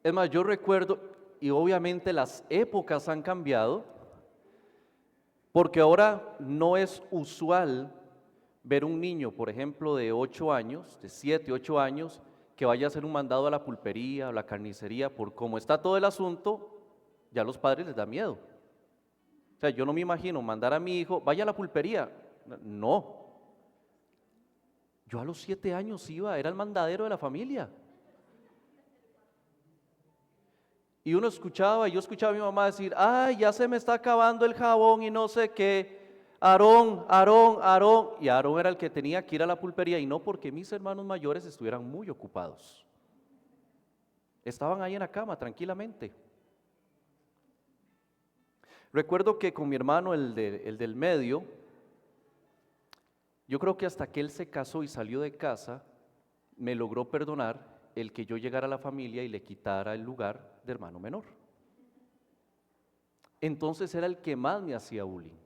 Es más, yo recuerdo, y obviamente las épocas han cambiado, porque ahora no es usual ver un niño, por ejemplo, de 8 años, de 7, 8 años, que vaya a hacer un mandado a la pulpería o la carnicería, por cómo está todo el asunto, ya a los padres les da miedo. O sea, yo no me imagino mandar a mi hijo, vaya a la pulpería. No, yo a los 7 años iba, era el mandadero de la familia. Y uno escuchaba, y yo escuchaba a mi mamá decir, ay, ya se me está acabando el jabón y no sé qué. Aarón, Aarón, Aarón. Y Aarón era el que tenía que ir a la pulpería, y no porque mis hermanos mayores estuvieran muy ocupados. Estaban ahí en la cama tranquilamente. Recuerdo que con mi hermano, el del medio, yo creo que hasta que él se casó y salió de casa, me logró perdonar el que yo llegara a la familia y le quitara el lugar de hermano menor. Entonces era el que más me hacía bullying.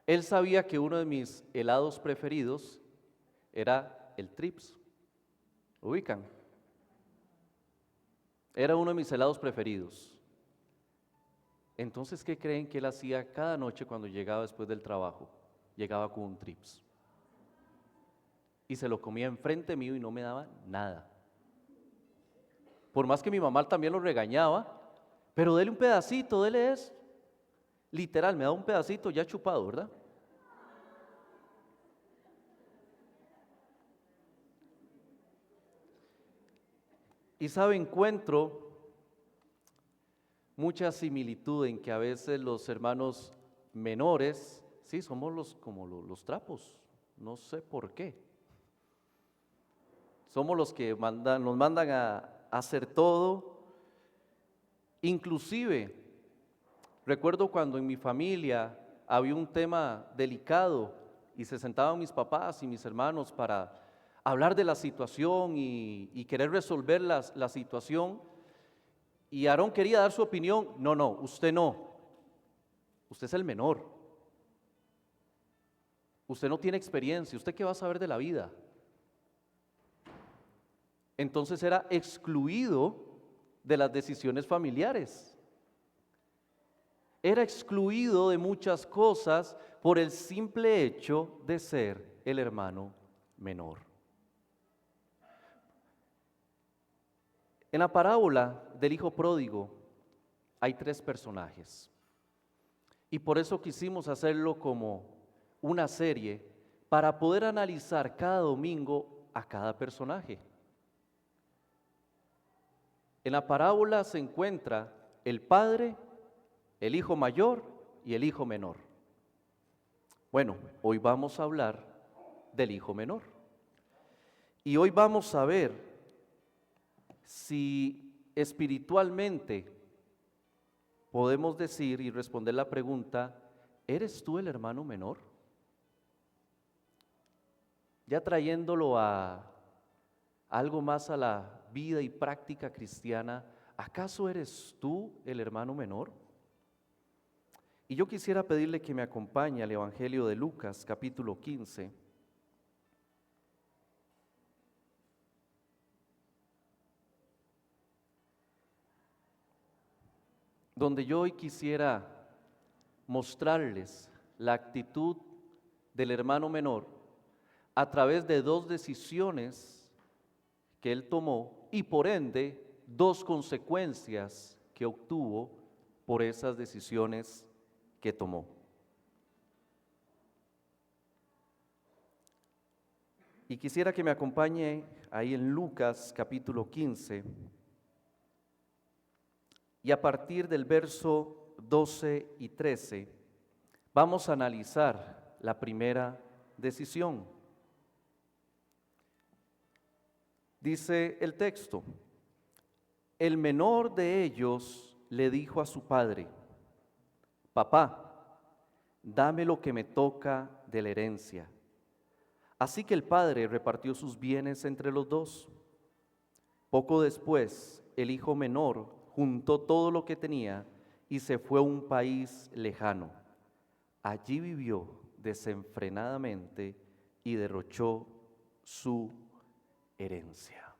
Él sabía que uno de mis helados preferidos era el Trips. ¿Lo ubican? Era uno de mis helados preferidos. Entonces, ¿qué creen que él hacía cada noche cuando llegaba después del trabajo? Llegaba con un Trips. Y se lo comía enfrente mío y no me daba nada. Por más que mi mamá también lo regañaba, pero dele un pedacito, dele es. Literal, me da un pedacito ya chupado, ¿verdad? Y sabe, encuentro mucha similitud en que a veces los hermanos menores, sí, somos como los trapos, no sé por qué. Somos los que nos mandan a hacer todo. Inclusive, recuerdo cuando en mi familia había un tema delicado y se sentaban mis papás y mis hermanos para hablar de la situación y querer resolver la situación. Y Aarón quería dar su opinión. No, no, usted no. Usted es el menor. Usted no tiene experiencia. ¿Usted qué va a saber de la vida? Entonces era excluido de las decisiones familiares. Era excluido de muchas cosas por el simple hecho de ser el hermano menor. En la parábola del hijo pródigo hay 3 personajes. Y por eso quisimos hacerlo como una serie para poder analizar cada domingo a cada personaje. En la parábola se encuentra el padre, el hijo mayor y el hijo menor. Bueno, hoy vamos a hablar del hijo menor. Y hoy vamos a ver si espiritualmente podemos decir y responder la pregunta, ¿eres tú el hermano menor? Ya trayéndolo a algo más a la vida y práctica cristiana, ¿acaso eres tú el hermano menor? Y yo quisiera pedirle que me acompañe al Evangelio de Lucas, capítulo 15. Donde yo hoy quisiera mostrarles la actitud del hermano menor a través de 2 decisiones que él tomó y por ende 2 consecuencias que obtuvo por esas decisiones que tomó. Y quisiera que me acompañe ahí en Lucas capítulo 15 y a partir del verso 12 y 13 vamos a analizar la primera decisión. Dice el texto, el menor de ellos le dijo a su padre, papá, dame lo que me toca de la herencia. Así que el padre repartió sus bienes entre los 2. Poco después, el hijo menor juntó todo lo que tenía y se fue a un país lejano. Allí vivió desenfrenadamente y derrochó su herencia.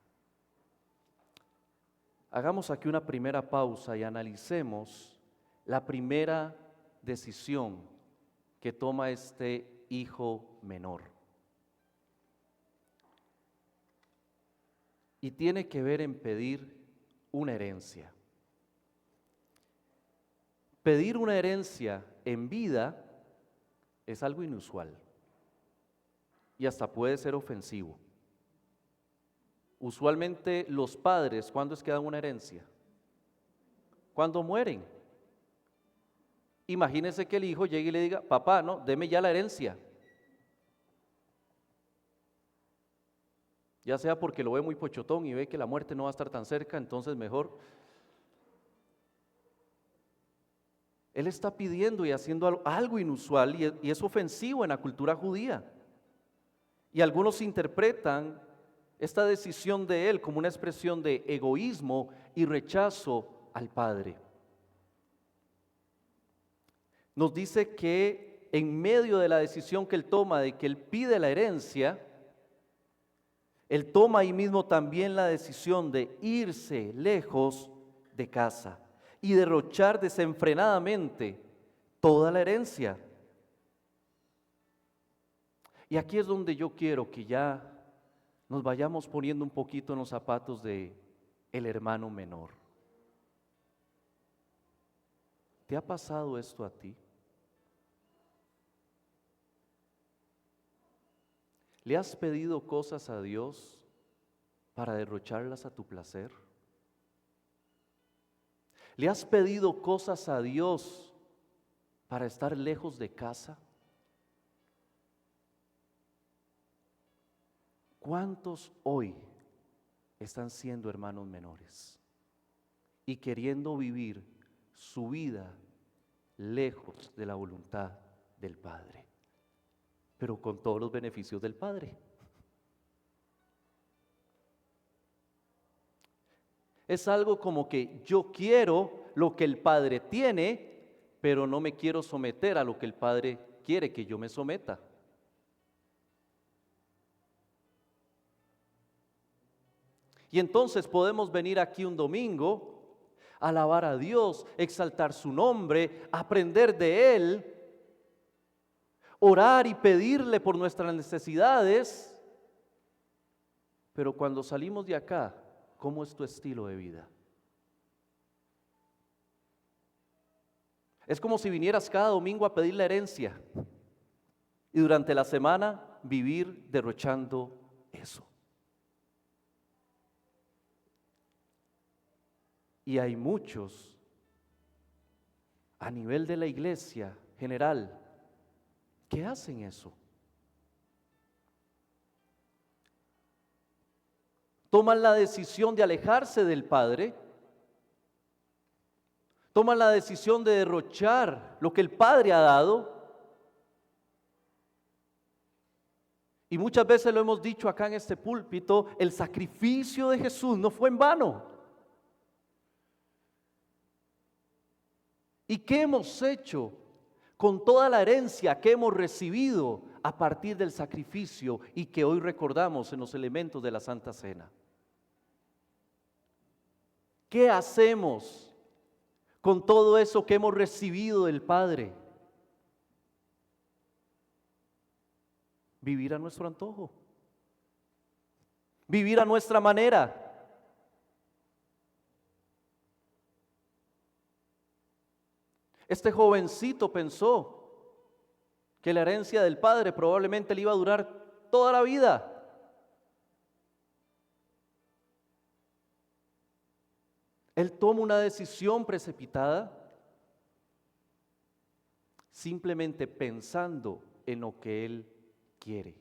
hagamos aquí una primera pausa y analicemos la primera decisión que toma este hijo menor. Y tiene que ver en pedir una herencia. Pedir una herencia en vida es algo inusual y hasta puede ser ofensivo. Usualmente los padres, ¿cuándo es que dan una herencia? Cuando mueren. Imagínese que el hijo llegue y le diga, papá, no, deme ya la herencia. Ya sea porque lo ve muy pochotón y ve que la muerte no va a estar tan cerca, entonces mejor. Él está pidiendo y haciendo algo inusual y es ofensivo en la cultura judía. Y algunos interpretan esta decisión de él como una expresión de egoísmo y rechazo al Padre. Nos dice que en medio de la decisión que él toma de que él pide la herencia, él toma ahí mismo también la decisión de irse lejos de casa y derrochar desenfrenadamente toda la herencia. Y aquí es donde yo quiero que ya nos vayamos poniendo un poquito en los zapatos de el hermano menor. ¿Te ha pasado esto a ti? ¿Le has pedido cosas a Dios para derrocharlas a tu placer? ¿Le has pedido cosas a Dios para estar lejos de casa? ¿Cuántos hoy están siendo hermanos menores y queriendo vivir su vida lejos de la voluntad del Padre, pero con todos los beneficios del Padre? Es algo como que yo quiero lo que el Padre tiene, pero no me quiero someter a lo que el Padre quiere que yo me someta. Y entonces podemos venir aquí un domingo, alabar a Dios, exaltar su nombre, aprender de Él, orar y pedirle por nuestras necesidades, pero cuando salimos de acá, ¿cómo es tu estilo de vida? Es como si vinieras cada domingo a pedir la herencia y durante la semana vivir derrochando eso. Y hay muchos a nivel de la iglesia general que hacen eso. Toman la decisión de alejarse del Padre, toman la decisión de derrochar lo que el Padre ha dado. Y muchas veces lo hemos dicho acá en este púlpito, el sacrificio de Jesús no fue en vano. ¿Y qué hemos hecho con toda la herencia que hemos recibido a partir del sacrificio y que hoy recordamos en los elementos de la Santa Cena? ¿Qué hacemos con todo eso que hemos recibido del Padre? Vivir a nuestro antojo, vivir a nuestra manera. Este jovencito pensó que la herencia del Padre probablemente le iba a durar toda la vida. Él toma una decisión precipitada, simplemente pensando en lo que él quiere.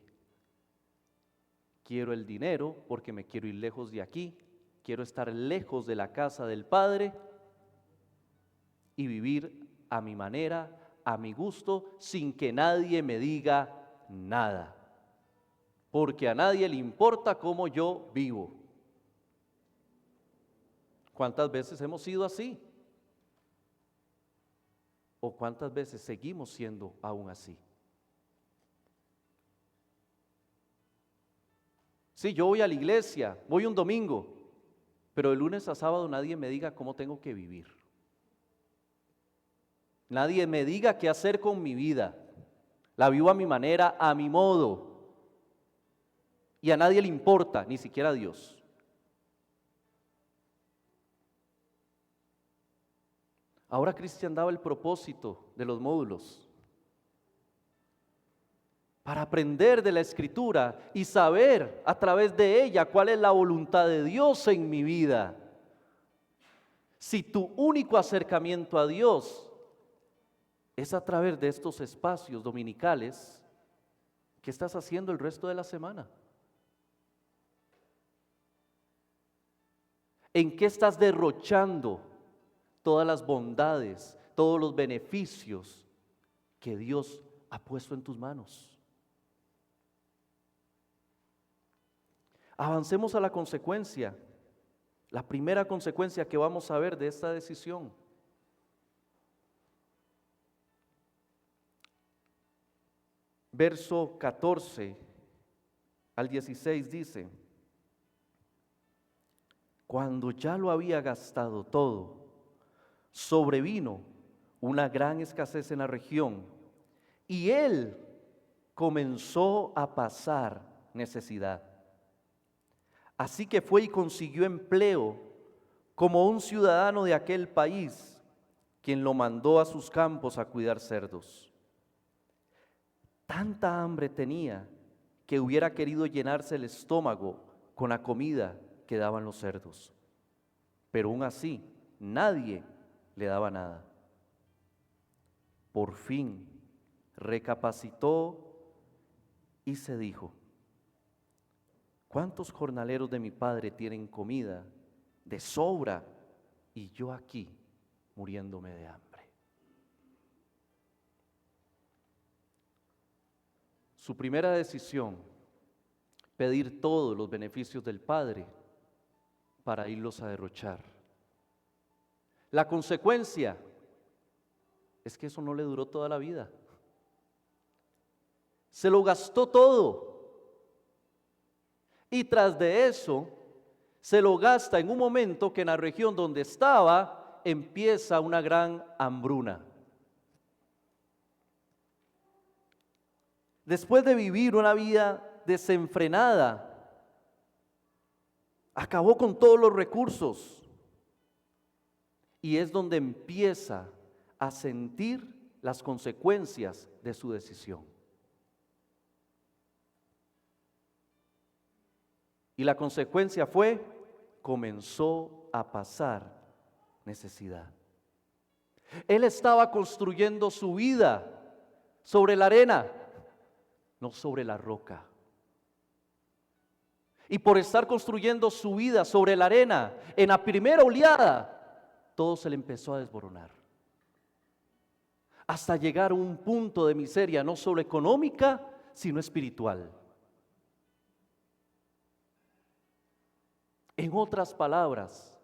Quiero el dinero porque me quiero ir lejos de aquí, quiero estar lejos de la casa del Padre y vivir a mi manera, a mi gusto, sin que nadie me diga nada, porque a nadie le importa cómo yo vivo. ¿Cuántas veces hemos sido así? ¿O cuántas veces seguimos siendo aún así? Sí, yo voy a la iglesia, voy un domingo, pero de lunes a sábado nadie me diga cómo tengo que vivir. Nadie me diga qué hacer con mi vida. La vivo a mi manera, a mi modo. Y a nadie le importa, ni siquiera a Dios. Ahora Cristian daba el propósito de los módulos para aprender de la Escritura y saber a través de ella cuál es la voluntad de Dios en mi vida. Si tu único acercamiento a Dios es a través de estos espacios dominicales, ¿qué estás haciendo el resto de la semana? ¿En qué estás derrochando todas las bondades, todos los beneficios que Dios ha puesto en tus manos? Avancemos a la consecuencia, la primera consecuencia que vamos a ver de esta decisión. Verso 14 al 16 dice: cuando ya lo había gastado todo, sobrevino una gran escasez en la región y él comenzó a pasar necesidad. Así que fue y consiguió empleo como un ciudadano de aquel país, quien lo mandó a sus campos a cuidar cerdos. Tanta hambre tenía que hubiera querido llenarse el estómago con la comida que daban los cerdos, pero aún así nadie le daba nada. Por fin recapacitó y se dijo: ¿cuántos jornaleros de mi padre tienen comida de sobra y yo aquí muriéndome de hambre? Su primera decisión, pedir todos los beneficios del Padre para irlos a derrochar. La consecuencia es que eso no le duró toda la vida. Se lo gastó todo. Y tras de eso, se lo gasta en un momento que en la región donde estaba empieza una gran hambruna. Después de vivir una vida desenfrenada, acabó con todos los recursos y es donde empieza a sentir las consecuencias de su decisión. Y la consecuencia fue, comenzó a pasar necesidad. Él estaba construyendo su vida sobre la arena, no sobre la roca. Y por estar construyendo su vida sobre la arena, en la primera oleada, todo se le empezó a desboronar. Hasta llegar a un punto de miseria, no solo económica, sino espiritual. En otras palabras,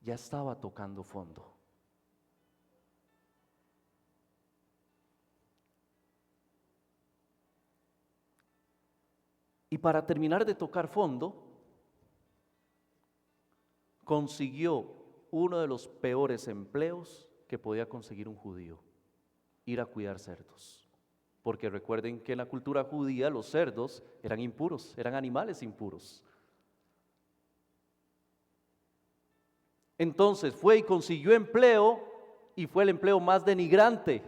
ya estaba tocando fondo. Y para terminar de tocar fondo, consiguió uno de los peores empleos que podía conseguir un judío: ir a cuidar cerdos. Porque recuerden que en la cultura judía los cerdos eran impuros, eran animales impuros. Entonces fue y consiguió empleo, y fue el empleo más denigrante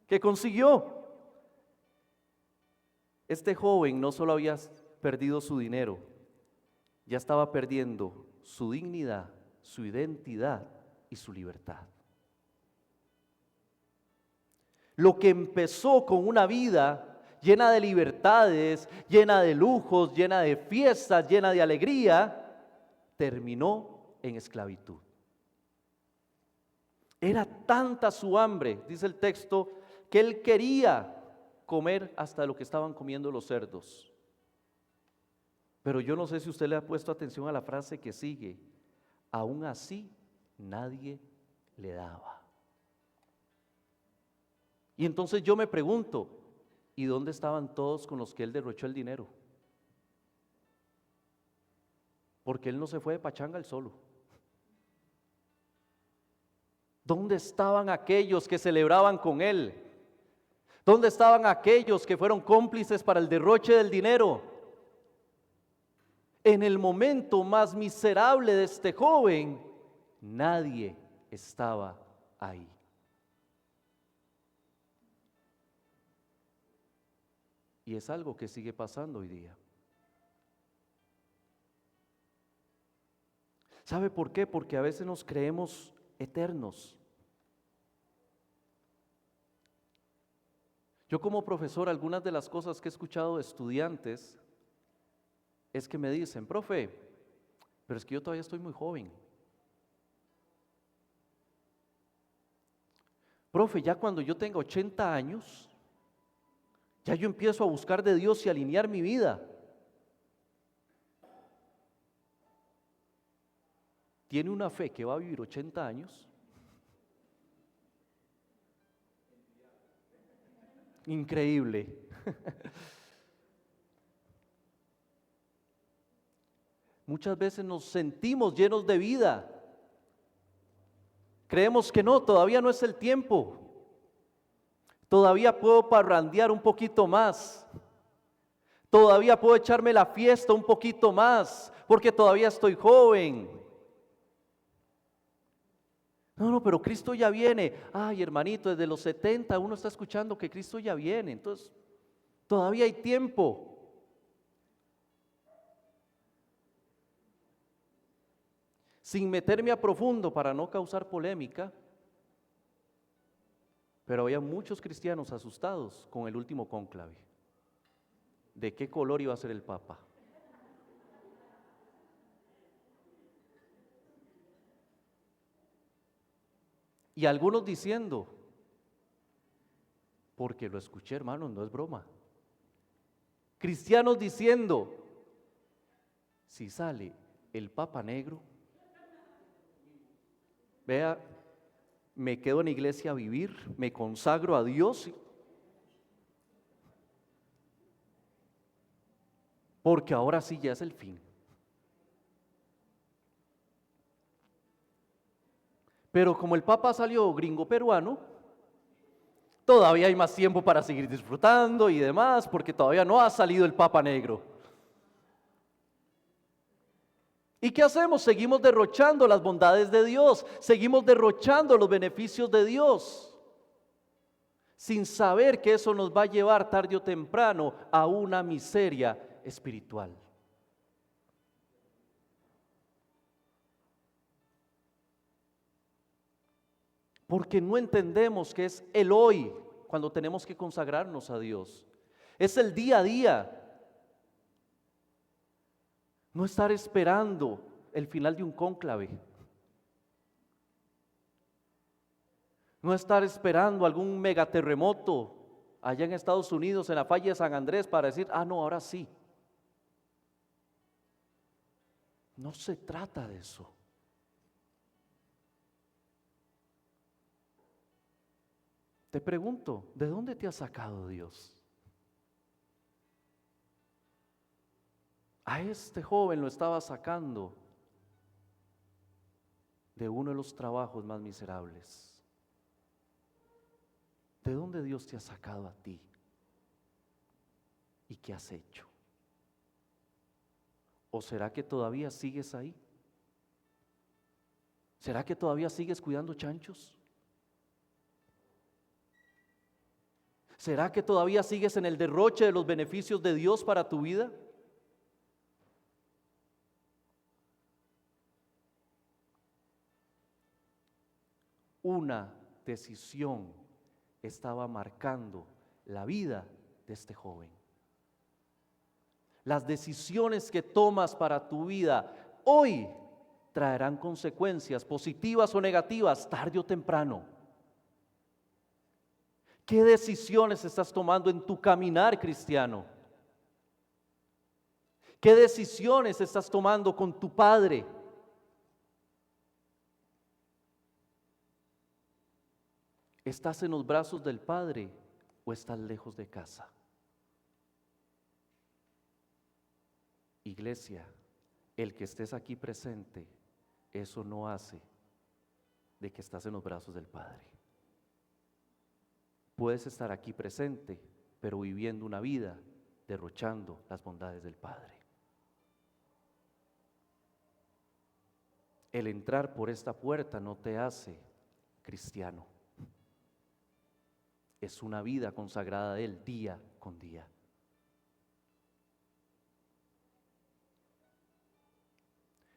que consiguió. Este joven no solo había perdido su dinero, ya estaba perdiendo su dignidad, su identidad y su libertad. Lo que empezó con una vida llena de libertades, llena de lujos, llena de fiestas, llena de alegría, terminó en esclavitud. Era tanta su hambre, dice el texto, que él quería comer hasta lo que estaban comiendo los cerdos. Pero yo no sé si usted le ha puesto atención a la frase que sigue: aún así nadie le daba. Y entonces yo me pregunto, ¿y dónde estaban todos con los que él derrochó el dinero? porque él no se fue de pachanga él solo. ¿Dónde estaban aquellos que celebraban con él? ¿Dónde estaban aquellos que fueron cómplices para el derroche del dinero? En el momento más miserable de este joven, nadie estaba ahí. Y es algo que sigue pasando hoy día. ¿Sabe por qué? Porque a veces nos creemos eternos. Yo como profesor, algunas de las cosas que he escuchado de estudiantes es que me dicen, profe, pero es que yo todavía estoy muy joven. Profe, ya cuando yo tenga 80 años, ya yo empiezo a buscar de Dios y alinear mi vida. ¿Tiene una fe que va a vivir 80 años? Increíble. Muchas veces nos sentimos llenos de vida. Creemos que no, todavía no es el tiempo. Todavía puedo parrandear un poquito más. Todavía puedo echarme la fiesta un poquito más, porque todavía estoy joven. No, pero Cristo ya viene. Ay, hermanito, desde los 70 uno está escuchando que Cristo ya viene. Entonces, todavía hay tiempo. Sin meterme a profundo para no causar polémica, pero había muchos cristianos asustados con el último cónclave. ¿De qué color iba a ser el Papa? Y algunos diciendo, porque lo escuché, hermano, no es broma. Cristianos diciendo, si sale el Papa negro, vea, me quedo en la iglesia a vivir, me consagro a Dios, porque ahora sí ya es el fin. Pero como el Papa salió gringo peruano, todavía hay más tiempo para seguir disfrutando y demás, porque todavía no ha salido el Papa negro. ¿Y qué hacemos? Seguimos derrochando las bondades de Dios, seguimos derrochando los beneficios de Dios, sin saber que eso nos va a llevar tarde o temprano a una miseria espiritual. Porque no entendemos que es el hoy cuando tenemos que consagrarnos a Dios. Es el día a día. No estar esperando el final de un cónclave. No estar esperando algún megaterremoto allá en Estados Unidos, en la falla de San Andrés, para decir, no, ahora sí. No se trata de eso. Te pregunto, ¿de dónde te ha sacado Dios? A este joven lo estaba sacando de uno de los trabajos más miserables. ¿De dónde Dios te ha sacado a ti? ¿Y qué has hecho? ¿O será que todavía sigues ahí? ¿Será que todavía sigues cuidando chanchos? ¿Será que todavía sigues en el derroche de los beneficios de Dios para tu vida? Una decisión estaba marcando la vida de este joven. Las decisiones que tomas para tu vida hoy traerán consecuencias positivas o negativas tarde o temprano. ¿Qué decisiones estás tomando en tu caminar cristiano? ¿Qué decisiones estás tomando con tu padre? ¿Estás en los brazos del Padre o estás lejos de casa? Iglesia, el que estés aquí presente, eso no hace de que estás en los brazos del Padre. Puedes estar aquí presente, pero viviendo una vida derrochando las bondades del Padre. El entrar por esta puerta no te hace cristiano. Es una vida consagrada a Él día con día.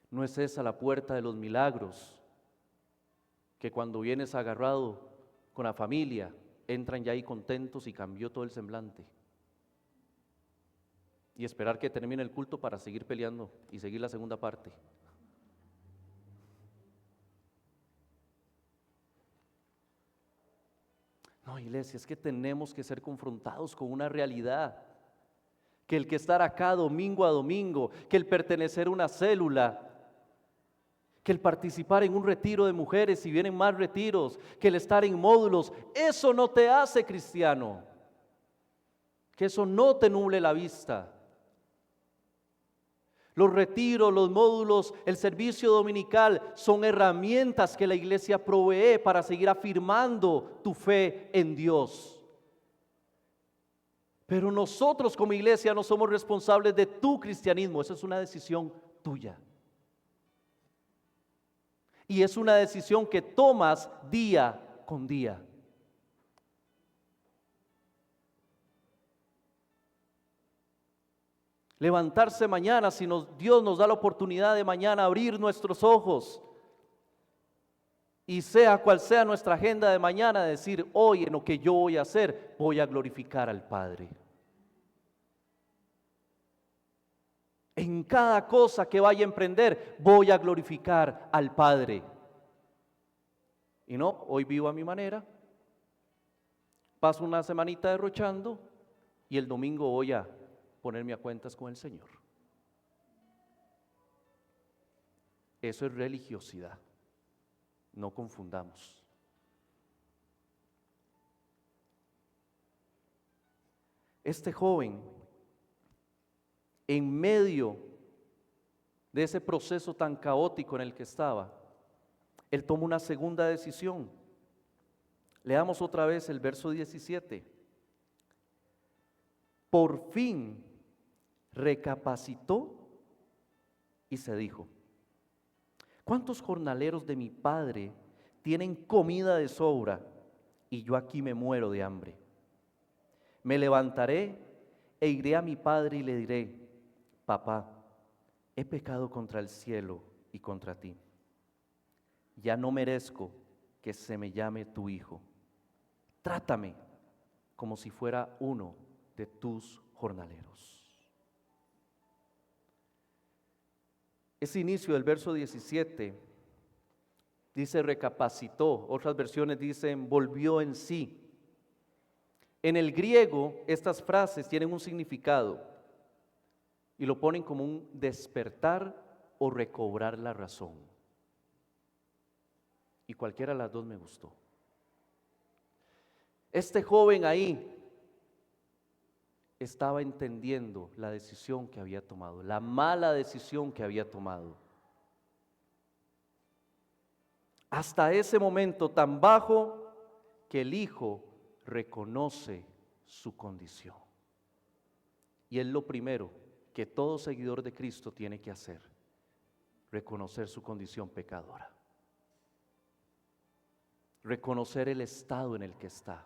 No es esa la puerta de los milagros, que cuando vienes agarrado con la familia, entran ya ahí contentos y cambió todo el semblante. Y esperar que termine el culto para seguir peleando y seguir la segunda parte. No, iglesia, es que tenemos que ser confrontados con una realidad. Que el que estar acá domingo a domingo, que el pertenecer a una célula, que el participar en un retiro de mujeres, si vienen más retiros, que el estar en módulos, eso no te hace cristiano. Que eso no te nuble la vista. Los retiros, los módulos, el servicio dominical son herramientas que la iglesia provee para seguir afirmando tu fe en Dios. Pero nosotros como iglesia no somos responsables de tu cristianismo, esa es una decisión tuya. Y es una decisión que tomas día con día. Levantarse mañana, si Dios nos da la oportunidad de mañana abrir nuestros ojos y sea cual sea nuestra agenda de mañana, decir hoy en lo que yo voy a hacer, voy a glorificar al Padre. En cada cosa que vaya a emprender, voy a glorificar al Padre. Y no, hoy vivo a mi manera, paso una semanita derrochando y el domingo voy a ponerme a cuentas con el Señor. Eso es religiosidad. No confundamos. Este joven, en medio de ese proceso tan caótico en el que estaba, él toma una segunda decisión. Leamos otra vez el verso 17. Por fin recapacitó y se dijo: ¿cuántos jornaleros de mi padre tienen comida de sobra y yo aquí me muero de hambre? Me levantaré e iré a mi padre y le diré: papá, he pecado contra el cielo y contra ti. Ya no merezco que se me llame tu hijo. Trátame como si fuera uno de tus jornaleros. Ese inicio del verso 17 dice recapacitó, otras versiones dicen volvió en sí. En el griego estas frases tienen un significado y lo ponen como un despertar o recobrar la razón. Y cualquiera de las dos me gustó. Este joven ahí estaba entendiendo la decisión que había tomado, la mala decisión que había tomado. Hasta ese momento tan bajo que el hijo reconoce su condición. Y es lo primero que todo seguidor de Cristo tiene que hacer: reconocer su condición pecadora, reconocer el estado en el que está.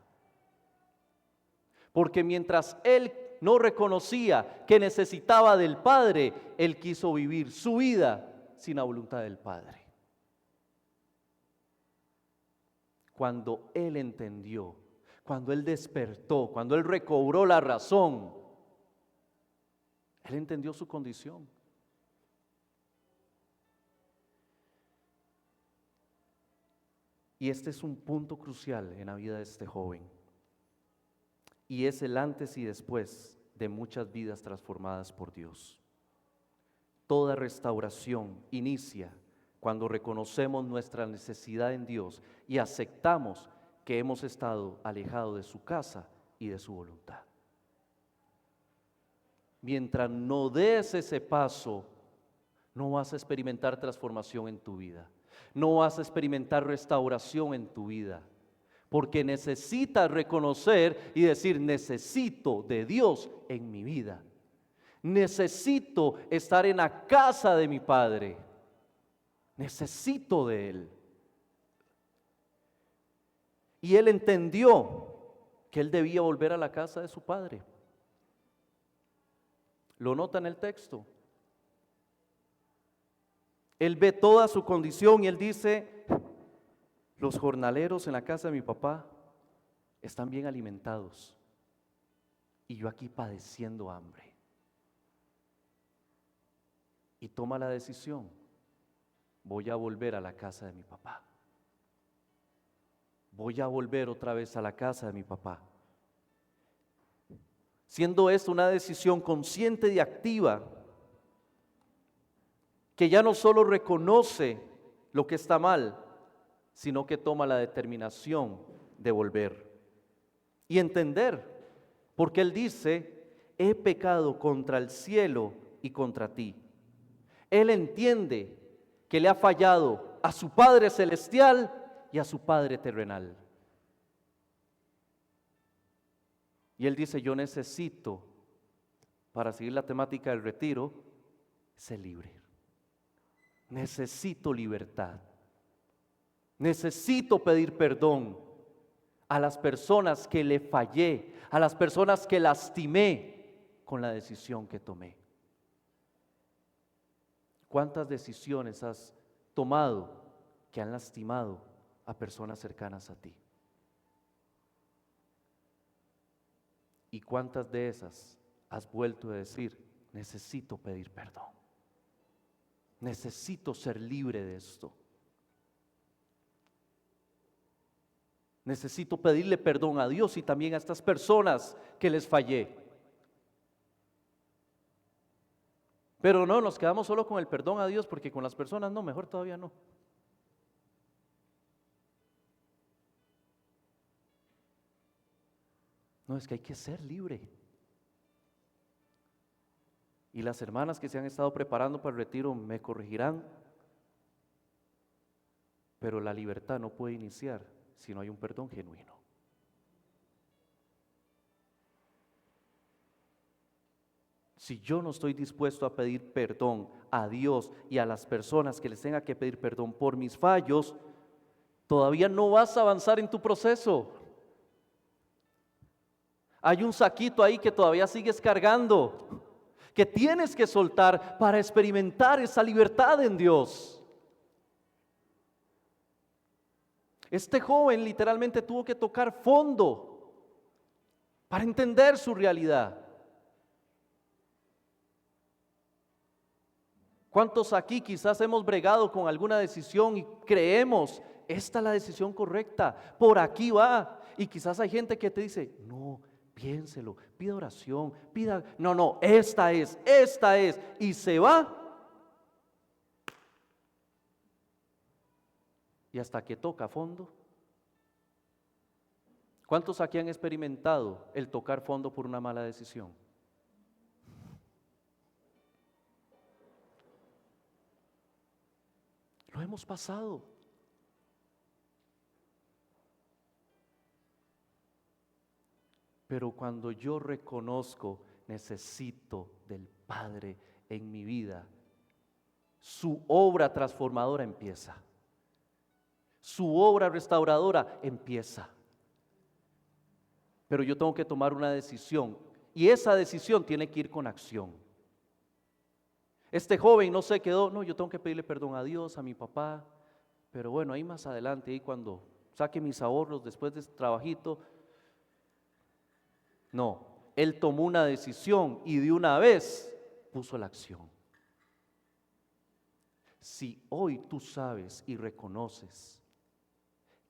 Porque mientras él no reconocía que necesitaba del Padre, él quiso vivir su vida sin la voluntad del Padre. Cuando él entendió, cuando él despertó, cuando él recobró la razón, él entendió su condición. Y este es un punto crucial en la vida de este joven. Y es el antes y después de muchas vidas transformadas por Dios. Toda restauración inicia cuando reconocemos nuestra necesidad en Dios y aceptamos que hemos estado alejados de su casa y de su voluntad. Mientras no des ese paso, no vas a experimentar transformación en tu vida. No vas a experimentar restauración en tu vida. Porque necesitas reconocer y decir, necesito de Dios en mi vida. Necesito estar en la casa de mi Padre. Necesito de Él. Y él entendió que él debía volver a la casa de su padre. Lo nota en el texto. Él ve toda su condición y él dice, los jornaleros en la casa de mi papá están bien alimentados y yo aquí padeciendo hambre. Y toma la decisión, voy a volver a la casa de mi papá. Voy a volver otra vez a la casa de mi papá. Siendo esto una decisión consciente y activa, que ya no solo reconoce lo que está mal, sino que toma la determinación de volver. Y entender, porque él dice, he pecado contra el cielo y contra ti. Él entiende que le ha fallado a su Padre Celestial y a su Padre terrenal. Y él dice, yo necesito, para seguir la temática del retiro, ser libre. Necesito libertad. Necesito pedir perdón a las personas que le fallé, a las personas que lastimé con la decisión que tomé. ¿Cuántas decisiones has tomado que han lastimado a personas cercanas a ti? ¿Y cuántas de esas has vuelto a decir, necesito pedir perdón? Necesito ser libre de esto. Necesito pedirle perdón a Dios y también a estas personas que les fallé. Pero no, nos quedamos solo con el perdón a Dios porque con las personas no, mejor todavía no. No, es que hay que ser libre. Y las hermanas que se han estado preparando para el retiro me corregirán, pero la libertad no puede iniciar si no hay un perdón genuino. Si yo no estoy dispuesto a pedir perdón a Dios y a las personas que les tenga que pedir perdón por mis fallos, todavía no vas a avanzar en tu proceso. Hay un saquito ahí que todavía sigues cargando, que tienes que soltar para experimentar esa libertad en Dios. Este joven literalmente tuvo que tocar fondo para entender su realidad. ¿Cuántos aquí quizás hemos bregado con alguna decisión y creemos, esta es la decisión correcta, por aquí va? Y quizás hay gente que te dice, no, piénselo, pida oración, no, esta es, y se va. Y hasta que toca fondo. ¿Cuántos aquí han experimentado el tocar fondo por una mala decisión? Lo hemos pasado. Pero cuando yo reconozco, necesito del Padre en mi vida, su obra transformadora empieza. Su obra restauradora empieza. Pero yo tengo que tomar una decisión y esa decisión tiene que ir con acción. Este joven no se quedó, no, yo tengo que pedirle perdón a Dios, a mi papá, pero bueno, ahí más adelante, ahí cuando saque mis ahorros después de este trabajito. No, él tomó una decisión y de una vez puso la acción. Si hoy tú sabes y reconoces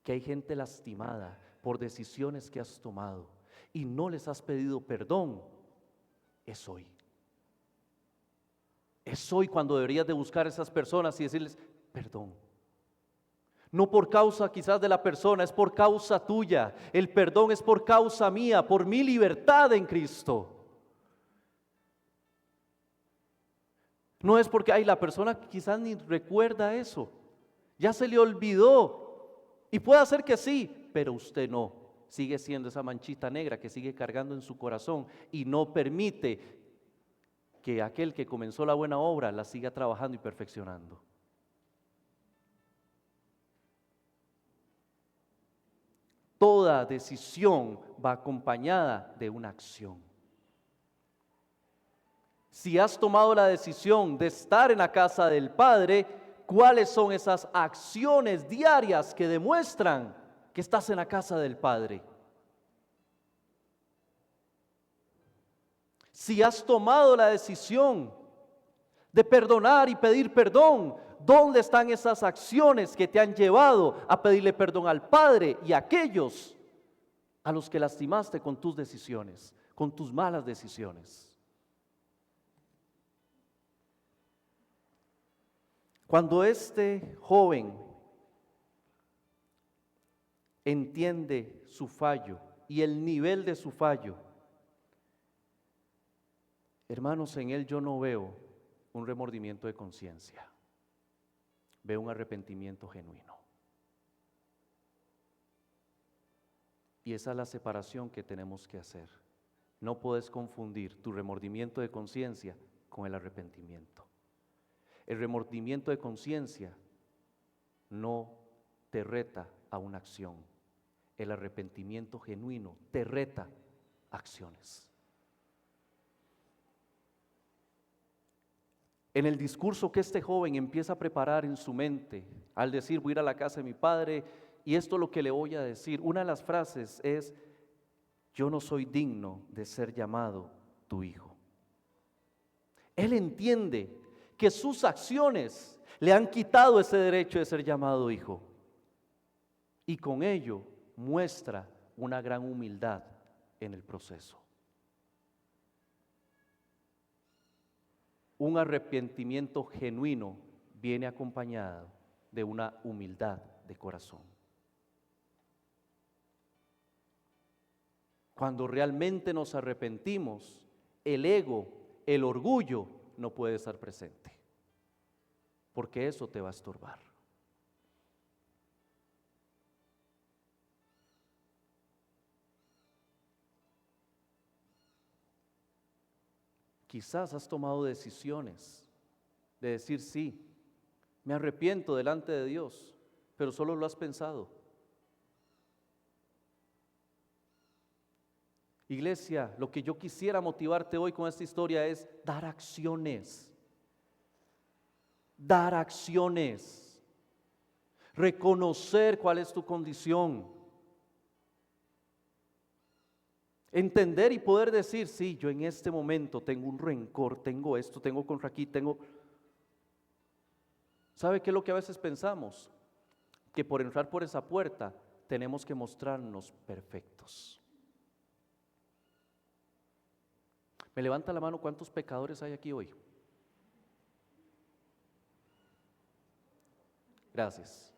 que hay gente lastimada por decisiones que has tomado y no les has pedido perdón, es hoy. Es hoy cuando deberías de buscar a esas personas y decirles perdón. No por causa quizás de la persona, es por causa tuya. El perdón es por causa mía, por mi libertad en Cristo. No es porque, ay, la persona quizás ni recuerda eso, ya se le olvidó. Y puede ser que sí, pero usted no. Sigue siendo esa manchita negra que sigue cargando en su corazón y no permite que aquel que comenzó la buena obra la siga trabajando y perfeccionando. Toda decisión va acompañada de una acción. Si has tomado la decisión de estar en la casa del Padre, ¿cuáles son esas acciones diarias que demuestran que estás en la casa del Padre? Si has tomado la decisión de perdonar y pedir perdón, ¿dónde están esas acciones que te han llevado a pedirle perdón al Padre y a aquellos a los que lastimaste con tus decisiones, con tus malas decisiones? Cuando este joven entiende su fallo y el nivel de su fallo, hermanos, en él yo no veo un remordimiento de conciencia, veo un arrepentimiento genuino. Y esa es la separación que tenemos que hacer. No puedes confundir tu remordimiento de conciencia con el arrepentimiento. El remordimiento de conciencia no te reta a una acción. El arrepentimiento genuino te reta a acciones. En el discurso que este joven empieza a preparar en su mente, al decir voy a ir a la casa de mi padre y esto es lo que le voy a decir, una de las frases es: yo no soy digno de ser llamado tu hijo. Él entiende que sus acciones le han quitado ese derecho de ser llamado hijo. Y con ello muestra una gran humildad en el proceso. Un arrepentimiento genuino viene acompañado de una humildad de corazón. Cuando realmente nos arrepentimos, el ego, el orgullo no puede estar presente, porque eso te va a estorbar. Quizás has tomado decisiones de decir sí, me arrepiento delante de Dios, pero solo lo has pensado. Iglesia, lo que yo quisiera motivarte hoy con esta historia es dar acciones. Dar acciones. Reconocer cuál es tu condición. Entender y poder decir, sí, yo en este momento tengo un rencor, tengo esto, tengo contra aquí, tengo... ¿Sabe qué es lo que a veces pensamos? Que por entrar por esa puerta tenemos que mostrarnos perfectos. Me levanta la mano, ¿cuántos pecadores hay aquí hoy? Gracias.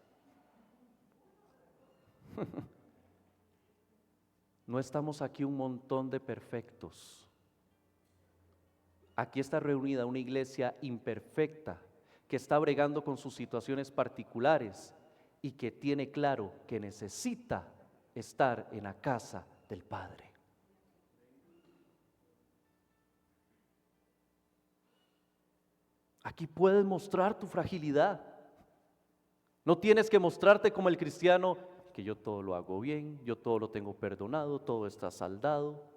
No estamos aquí un montón de perfectos. Aquí está reunida una iglesia imperfecta que está bregando con sus situaciones particulares y que tiene claro que necesita estar en la casa del Padre. Aquí puedes mostrar tu fragilidad. No tienes que mostrarte como el cristiano que yo todo lo hago bien, yo todo lo tengo perdonado, todo está saldado.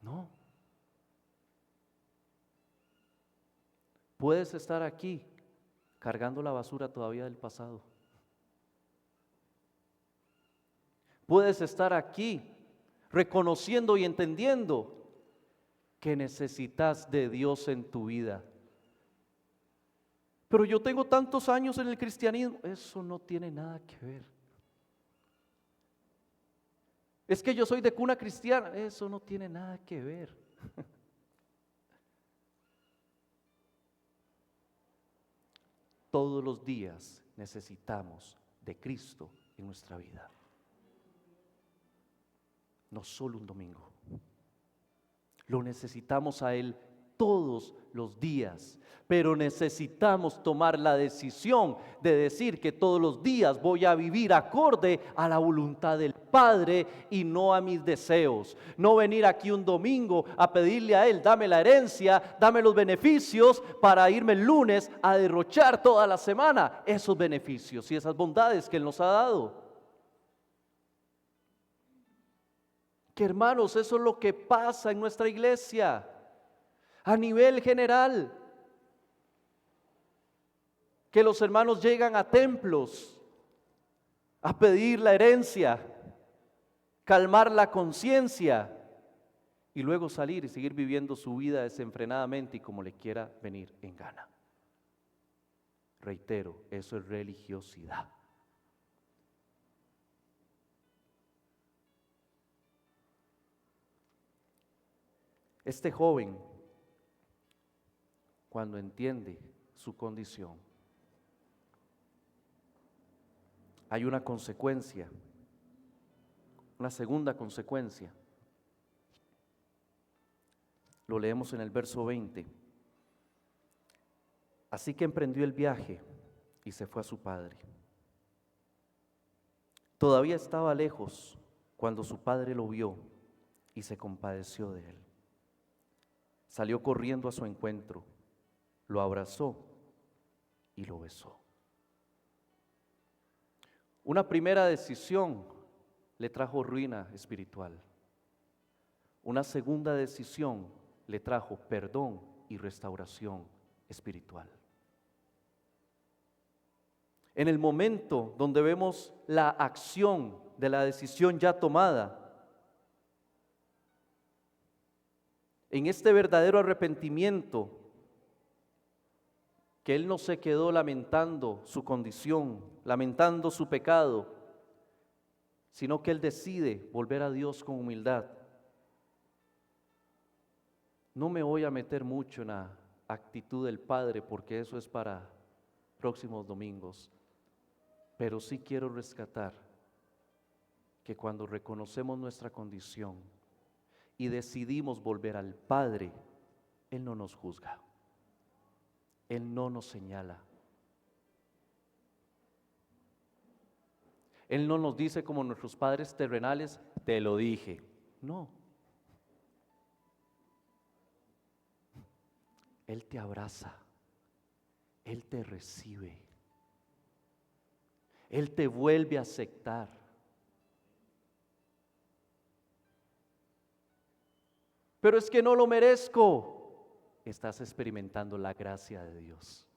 No. Puedes estar aquí cargando la basura todavía del pasado. Puedes estar aquí reconociendo y entendiendo que necesitas de Dios en tu vida. Pero yo tengo tantos años en el cristianismo. Eso no tiene nada que ver. Es que yo soy de cuna cristiana. Eso no tiene nada que ver. Todos los días necesitamos de Cristo en nuestra vida. No solo un domingo. Lo necesitamos a Él todos los días, pero necesitamos tomar la decisión de decir que todos los días voy a vivir acorde a la voluntad del Padre y no a mis deseos. No venir aquí un domingo a pedirle a Él, dame la herencia, dame los beneficios para irme el lunes a derrochar toda la semana esos beneficios y esas bondades que Él nos ha dado. Que hermanos, eso es lo que pasa en nuestra iglesia a nivel general. Que los hermanos llegan a templos a pedir la herencia, calmar la conciencia y luego salir y seguir viviendo su vida desenfrenadamente y como le quiera venir en gana. Reitero, eso es religiosidad. Este joven, cuando entiende su condición, hay una consecuencia, una segunda consecuencia. Lo leemos en el verso 20. Así que emprendió el viaje y se fue a su padre. Todavía estaba lejos cuando su padre lo vio y se compadeció de él. Salió corriendo a su encuentro, lo abrazó y lo besó. Una primera decisión le trajo ruina espiritual. Una segunda decisión le trajo perdón y restauración espiritual. En el momento donde vemos la acción de la decisión ya tomada, en este verdadero arrepentimiento, que él no se quedó lamentando su condición, lamentando su pecado, sino que él decide volver a Dios con humildad. No me voy a meter mucho en la actitud del Padre porque eso es para próximos domingos, pero sí quiero rescatar que cuando reconocemos nuestra condición y decidimos volver al Padre, Él no nos juzga, Él no nos señala, Él no nos dice como nuestros padres terrenales, te lo dije, no. Él te abraza, Él te recibe, Él te vuelve a aceptar. Pero es que no lo merezco. Estás experimentando la gracia de Dios,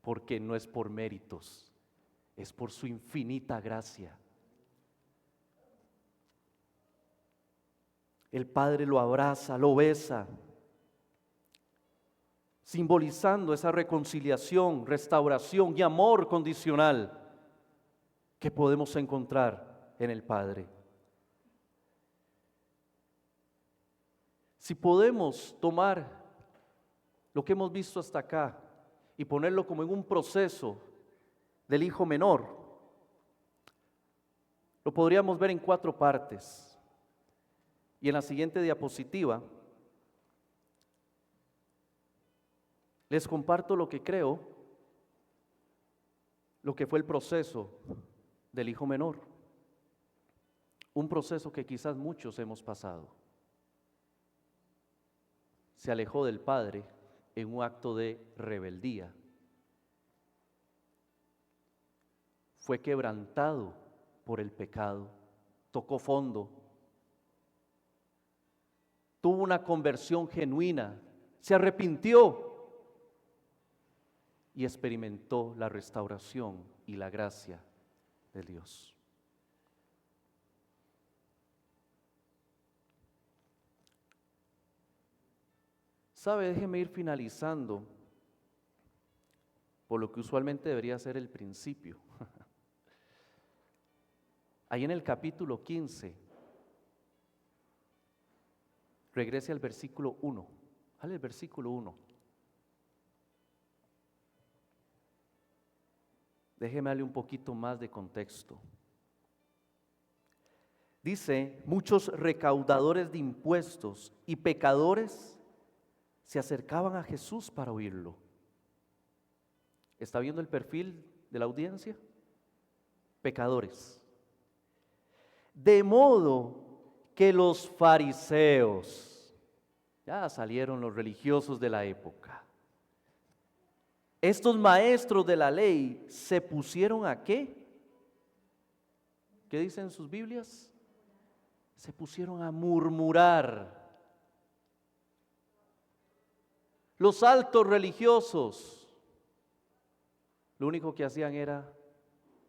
porque no es por méritos, es por su infinita gracia. El Padre lo abraza, lo besa, simbolizando esa reconciliación, restauración y amor condicional que podemos encontrar en el Padre. Si podemos tomar lo que hemos visto hasta acá y ponerlo como en un proceso del hijo menor, lo podríamos ver en 4 partes. Y en la siguiente diapositiva les comparto lo que creo, lo que fue el proceso del hijo menor. Un proceso que quizás muchos hemos pasado. Se alejó del Padre en un acto de rebeldía. Fue quebrantado por el pecado, tocó fondo, tuvo una conversión genuina, se arrepintió y experimentó la restauración y la gracia de Dios. ¿Sabe? Déjeme ir finalizando por lo que usualmente debería ser el principio. Ahí en el capítulo 15, regrese al versículo 1. Dale el versículo 1. Déjeme darle un poquito más de contexto. Dice, muchos recaudadores de impuestos y pecadores se acercaban a Jesús para oírlo. ¿Está viendo el perfil de la audiencia? Pecadores. De modo que los fariseos, ya salieron los religiosos de la época, estos maestros de la ley se pusieron ¿a qué? ¿Qué dicen sus Biblias? Se pusieron a murmurar. Los altos religiosos, lo único que hacían era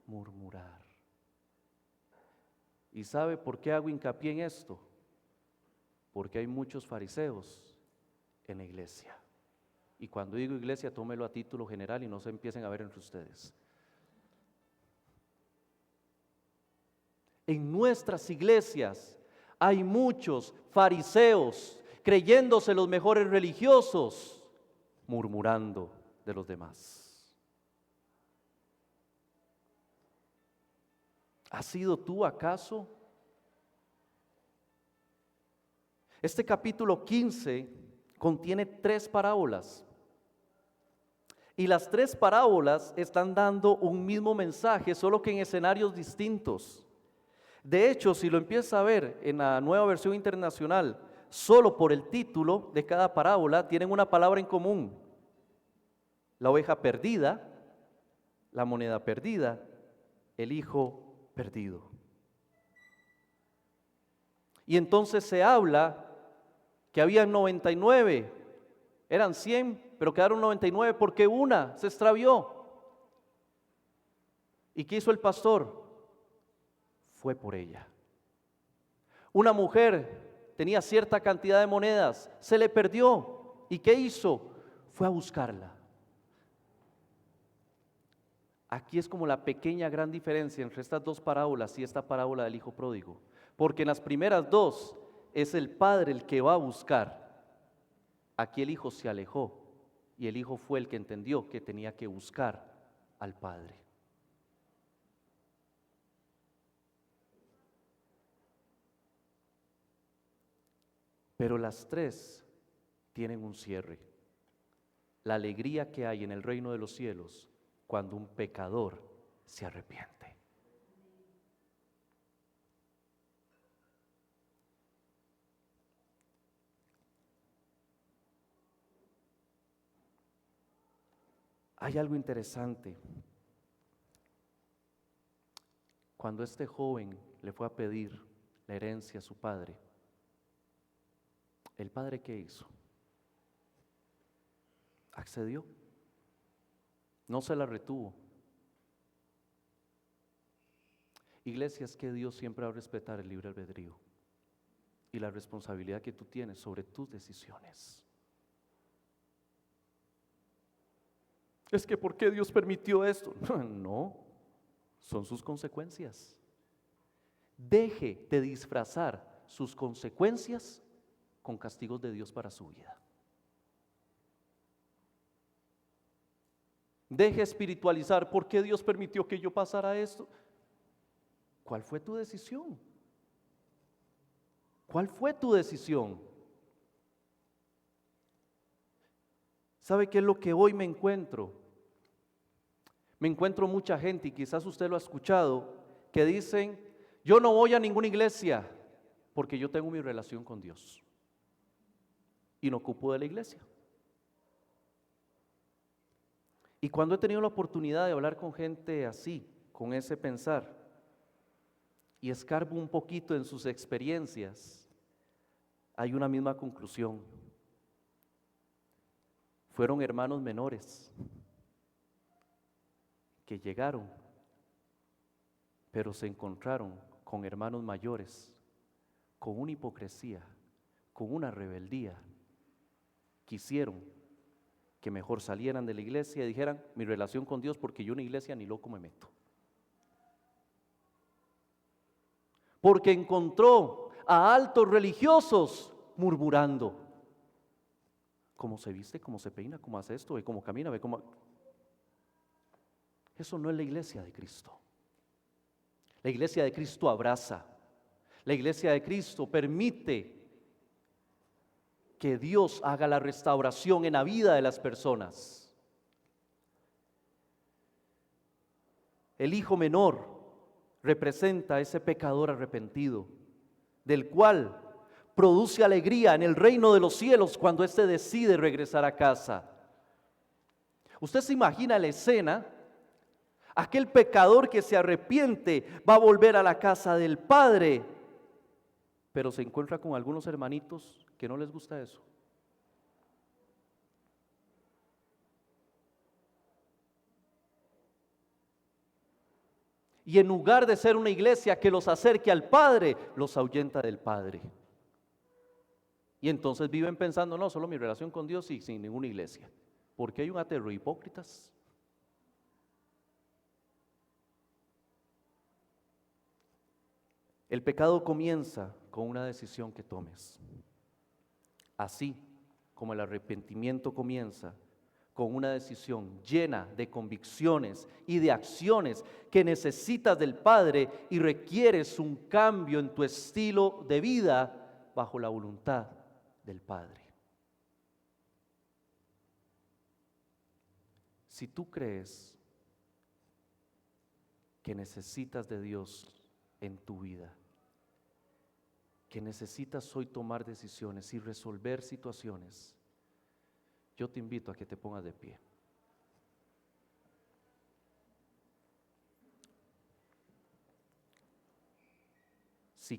murmurar. ¿Y sabe por qué hago hincapié en esto? Porque hay muchos fariseos en la iglesia. Y cuando digo iglesia, tómelo a título general y no se empiecen a ver entre ustedes. En nuestras iglesias hay muchos fariseos creyéndose los mejores religiosos, murmurando de los demás. ¿Has sido tú acaso? Este capítulo 15 contiene 3 parábolas. Y las 3 parábolas están dando un mismo mensaje, solo que en escenarios distintos. De hecho, si lo empieza a ver en la Nueva Versión Internacional, solo por el título de cada parábola tienen una palabra en común: la oveja perdida, la moneda perdida, el hijo perdido. Y entonces se habla que había 99, eran 100, pero quedaron 99 porque una se extravió. ¿Y qué hizo el pastor? Fue por ella. Una mujer tenía cierta cantidad de monedas, se le perdió. ¿Y qué hizo? Fue a buscarla. Aquí es como la pequeña gran diferencia entre estas 2 parábolas y esta parábola del hijo pródigo. Porque en las primeras 2 es el padre el que va a buscar. Aquí el hijo se alejó y el hijo fue el que entendió que tenía que buscar al padre. Pero las 3 tienen un cierre. La alegría que hay en el reino de los cielos cuando un pecador se arrepiente. Hay algo interesante. Cuando este joven le fue a pedir la herencia a su padre, ¿el padre qué hizo? Accedió. No se la retuvo. Iglesia, es que Dios siempre va a respetar el libre albedrío y la responsabilidad que tú tienes sobre tus decisiones. Es que ¿por qué Dios permitió esto? No, son sus consecuencias. Deje de disfrazar sus consecuencias con castigos de Dios para su vida. Deje espiritualizar, ¿por qué Dios permitió que yo pasara esto? ¿Cuál fue tu decisión? ¿Cuál fue tu decisión? ¿Sabe qué es lo que hoy me encuentro? Me encuentro mucha gente, y quizás usted lo ha escuchado, que dicen: yo no voy a ninguna iglesia porque yo tengo mi relación con Dios y no ocupo de la iglesia. Y cuando he tenido la oportunidad de hablar con gente así, con ese pensar, y escarbo un poquito en sus experiencias, hay una misma conclusión. Fueron hermanos menores que llegaron, pero se encontraron con hermanos mayores, con una hipocresía, con una rebeldía. Quisieron que mejor salieran de la iglesia y dijeran: mi relación con Dios, porque yo en la iglesia ni loco me meto. Porque encontró a altos religiosos murmurando: cómo se viste, cómo se peina, cómo hace esto, ve cómo camina, ve cómo... Eso no es la iglesia de Cristo. La iglesia de Cristo abraza. La iglesia de Cristo permite que Dios haga la restauración en la vida de las personas. El hijo menor representa a ese pecador arrepentido, del cual produce alegría en el reino de los cielos cuando éste decide regresar a casa. Usted se imagina la escena, aquel pecador que se arrepiente va a volver a la casa del Padre, pero se encuentra con algunos hermanitos que no les gusta eso. Y en lugar de ser una iglesia que los acerque al Padre, los ahuyenta del Padre. Y entonces viven pensando, no, solo mi relación con Dios y sin ninguna iglesia. Porque hay un aterro de hipócritas. El pecado comienza con una decisión que tomes. Así como el arrepentimiento comienza con una decisión llena de convicciones y de acciones que necesitas del Padre y requieres un cambio en tu estilo de vida bajo la voluntad del Padre. Si tú crees que necesitas de Dios en tu vida, que necesitas hoy tomar decisiones y resolver situaciones, yo te invito a que te pongas de pie. Si